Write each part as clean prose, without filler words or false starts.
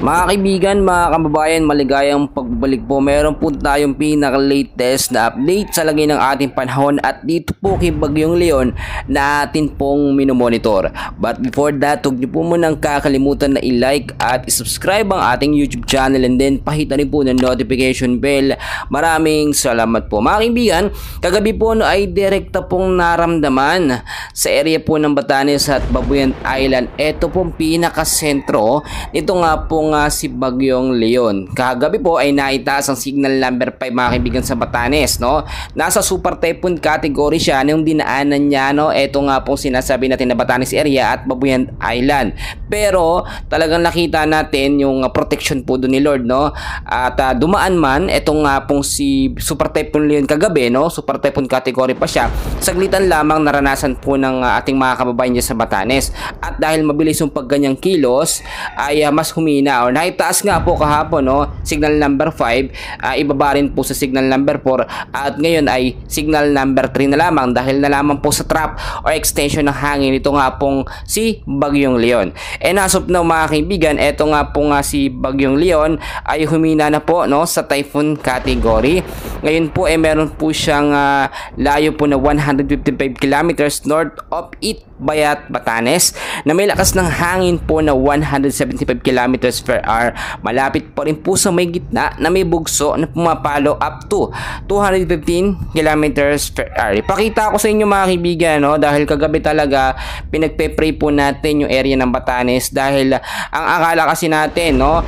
Mga kaibigan, mga kababayan, maligayang pagbalik po. Meron po tayong pinaka-latest na update sa lagay ng ating panahon at dito po kay Bagyong Leon na atin pong minomonitor. But before that, huwag niyo po munang kakalimutan na i-like at i-subscribe ang ating YouTube channel and then pahita rin po ng notification bell. Maraming salamat po. Mga kaibigan, kagabi po ay direkta pong naramdaman sa area po ng Batanes at Babuyan Island. Ito pong pinaka-sentro nito nga pong si Bagyong Leon. Kagabi po ay naitaas ang signal number 5 mga kaibigan sa Batanes, no? Nasa super typhoon category siya nung dinaanan niya, no? Ito nga pong sinasabi natin na Batanes area at Babuyan Island. Pero talagang nakita natin yung protection po doon ni Lord, no? At dumaan man itong nga pong si super typhoon Leon kagabi, no? Super typhoon category pa siya. Saglitan lamang naranasan po ng ating mga kababayan dyan sa Batanes. At dahil mabilis yung pagganyang kilos ay mas humina or naitaas nga po kahapon, no? Signal number 5, ibaba rin po sa signal number 4 at ngayon ay signal number 3 na lamang dahil na lamang po sa trap or extension ng hangin ito nga pong si Bagyong Leon. And as of now mga kaibigan, ito nga po nga si Bagyong Leon ay humina na po, no, sa typhoon category. Ngayon po ay meron po siyang layo po na 155 kilometers north of Itbayat, Batanes na may lakas ng hangin po na 175 kilometers per hour. Malapit pa rin po sa may gitna na may bugso na pumapalo up to 215 kilometers per hour. Ipakita ko sa inyo mga kaibigan, no, dahil kagabi talaga pinagpe-pray po natin yung area ng Batanes dahil ang akala kasi natin, no,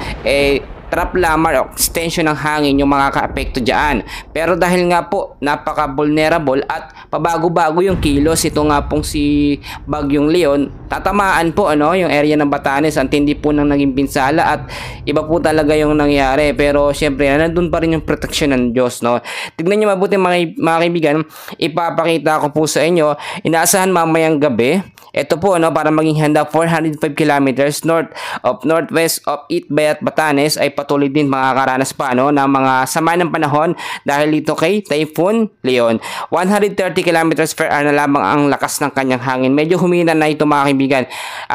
trap lamang o extension ng hangin yung mga ka-apekto dyan. Pero dahil nga po napaka-vulnerable at pabago-bago yung kilos, ito nga pong si Bagyong Leon, tatamaan po yung area ng Batanes. Ang tindi po ng naging pinsala at iba po talaga yung nangyari. Pero syempre nandun pa rin yung protection ng Diyos, no? Tignan nyo mabuti mga kaibigan, ipapakita ko po sa inyo. Inaasahan mamayang gabi ito po, no, para maging handa 405 kilometers north of northwest of Itbayat, Batanes ay patuloy din makakaranas pa, no, ng mga sama ng panahon dahil dito kay Typhoon Leon. 130 kilometers per hour na lamang ang lakas ng kanyang hangin. Medyo humina na ito mga kaibigan.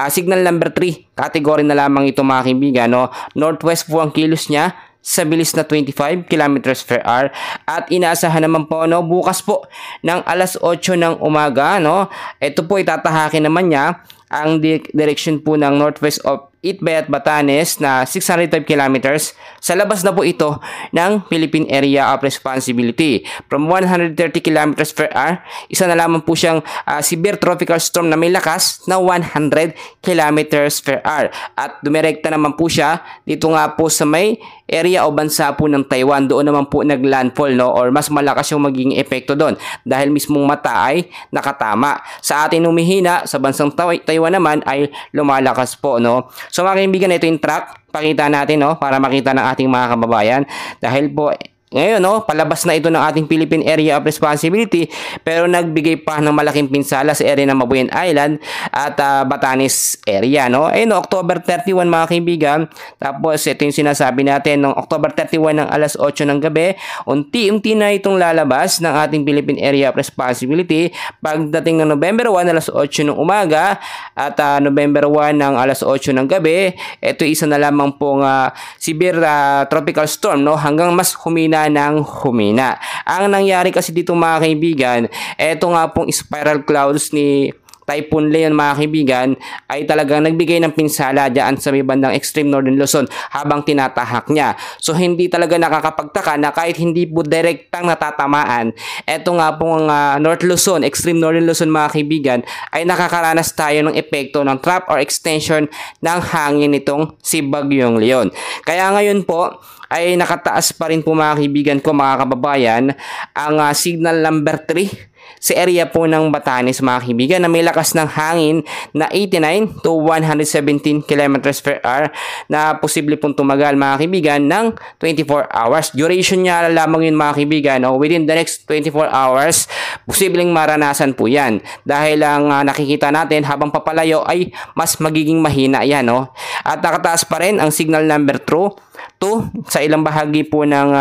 Signal number 3 category na lamang ito mga kaibigan, no. Northwest po ang kilos niya sa bilis na 25 kilometers per hour at inaasahan naman po, no, bukas po ng alas 8 ng umaga, no, ito po itatahakin naman niya ang direction po ng northwest of Itbayat, Batanes na 605 kilometers. Sa labas na po ito ng Philippine Area of Responsibility. From 130 kilometers per hour, isa na lamang po siyang severe tropical storm na may lakas na 100 kilometers per hour. At dumirekta naman po siya dito nga po sa may area o bansa po ng Taiwan. Doon naman po naglandfall, no, or mas malakas yung magiging epekto doon dahil mismong mata ay nakatama. Sa atin humihina, sa bansang Taiwan naman ay lumalakas po, no. So mga kaibigan, ito yung track. Pakita natin, no, para makita ng ating mga kababayan. Dahil po ngayon, no, palabas na ito ng ating Philippine Area of Responsibility pero nagbigay pa ng malaking pinsala sa area ng Babuyan Island at Batanes area, no. Ayun, no, October 31 mga kaibigan. Tapos ito yung sinasabi natin ng October 31 ng alas 8 ng gabi. Unti-unti na itong lalabas ng ating Philippine Area of Responsibility. Pagdating ng November 1 alas 8 ng umaga at November 1 ng alas 8 ng gabi, ito isa na lamang pong severe tropical storm, no, hanggang mas humina ng humina. Ang nangyari kasi dito mga kaibigan, eto nga pong spiral clouds ni Typhoon Leon mga kaibigan ay talagang nagbigay ng pinsala dyan sa may bandang extreme northern Luzon habang tinatahak niya. So hindi talaga nakakapagtaka na kahit hindi po direktang natatamaan, eto nga pong North Luzon, extreme northern Luzon mga kaibigan, ay nakakaranas tayo ng epekto ng trap or extension ng hangin nitong si Bagyong Leon. Kaya ngayon po ay nakataas pa rin po mga kaibigan ko, mga kababayan, ang signal number 3 sa area po ng Batanes mga kaibigan na may lakas ng hangin na 89 to 117 kilometers per hour na posible pong tumagal mga kaibigan ng 24 hours. Duration niya lamang yun mga kaibigan, no? Within the next 24 hours posibleng maranasan po yan dahil ang nakikita natin habang papalayo ay mas magiging mahina yan, no? At nakataas pa rin ang signal number 2 2 sa ilang bahagi po ng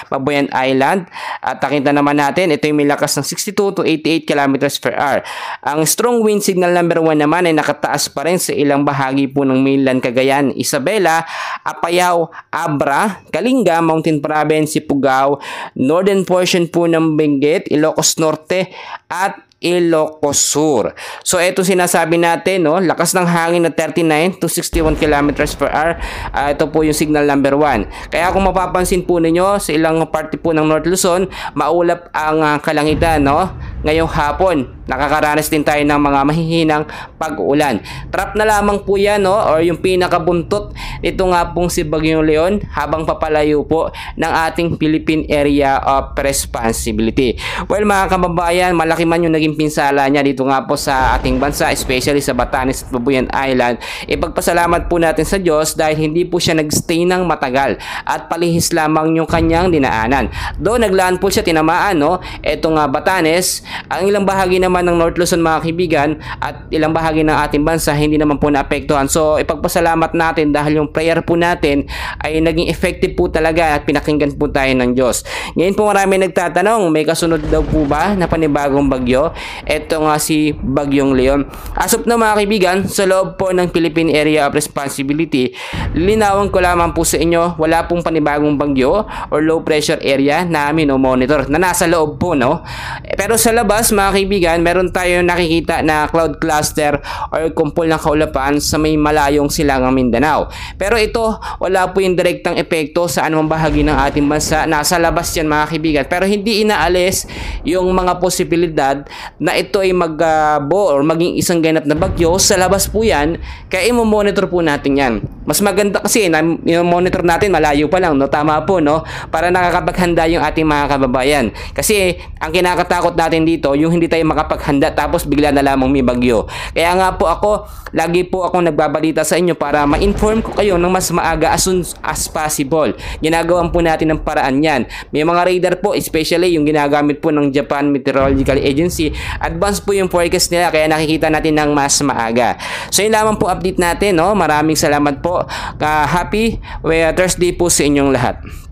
Babuyan Island. At nakita naman natin, ito yung may lakas ng 62 to 88 kilometers per hour. Ang strong wind signal number 1 naman ay nakataas pa rin sa ilang bahagi po ng mainland Cagayan, Isabela, Apayao, Abra, Kalinga, Mountain Province, Sipugaw, northern portion po ng Benguet, Ilocos Norte, at Ilocos Sur. So ito sinasabi natin, no, lakas ng hangin na 39 to 61 kilometers per hour. Ito po yung signal number 1. Kaya kung mapapansin po ninyo sa ilang party po ng North Luzon, maulap ang kalangitan, no. Ngayong hapon, nakakaranas din tayo ng mga mahihinang pag-ulan. Trap na lamang po yan, no, or yung pinakabuntot nito nga pong si Bagyong Leon habang papalayo po ng ating Philippine Area of Responsibility. Well, mga kababayan, malaki man yung naging pinsala niya dito nga po sa ating bansa, especially sa Batanes at Babuyan Island. Ipagpasalamat po natin sa Diyos dahil hindi po siya nagstay ng matagal at palihis lamang yung kanyang dinaanan. Doon naglaan po siya, tinamaan, no, etong Batanes. Ang ilang bahagi naman ng North Luzon, mga kaibigan, at ilang bahagi ng ating bansa hindi naman po naapektuhan. So ipagpasalamat natin dahil yung prayer po natin ay naging effective po talaga at pinakinggan po tayo ng Diyos. Ngayon po marami nagtatanong, may kasunod daw po ba na panibagong bagyo? Ito nga si Bagyong Leon. As of na, mga kaibigan, sa loob po ng Philippine Area of Responsibility, linawan ko lamang po sa inyo, wala pong panibagong bagyo or low pressure area na monitor na nasa loob po, no? Pero sa labas, mga kaibigan, meron tayo nakikita na cloud cluster or kumpol ng kaulapan sa may malayong silangang Mindanao. Pero ito, wala po yung direktang epekto sa anumang bahagi ng ating bansa. Nasa labas yan, mga kaibigan. Pero hindi inaalis yung mga posibilidad na ito ay magbo or maging isang ganap na bagyo. Sa labas po yan, kaya i-monitor po natin yan. Mas maganda kasi na i-monitor natin malayo pa lang, no? Tama po, no? Para nakakapaghanda yung ating mga kababayan. Kasi ang kinakatakot natin dito, yung hindi tayo makapaghanda tapos bigla na lamang may bagyo. Kaya nga po ako, lagi po akong nagbabalita sa inyo para ma-inform ko kayo ng mas maaga as soon as possible. Ginagawan po natin ng paraan yan. May mga radar po, especially yung ginagamit po ng Japan Meteorological Agency. Advance po yung forecast nila, kaya nakikita natin ng mas maaga. So yun lamang po update natin, no? Maraming salamat po. Happy Thursday po sa inyong lahat.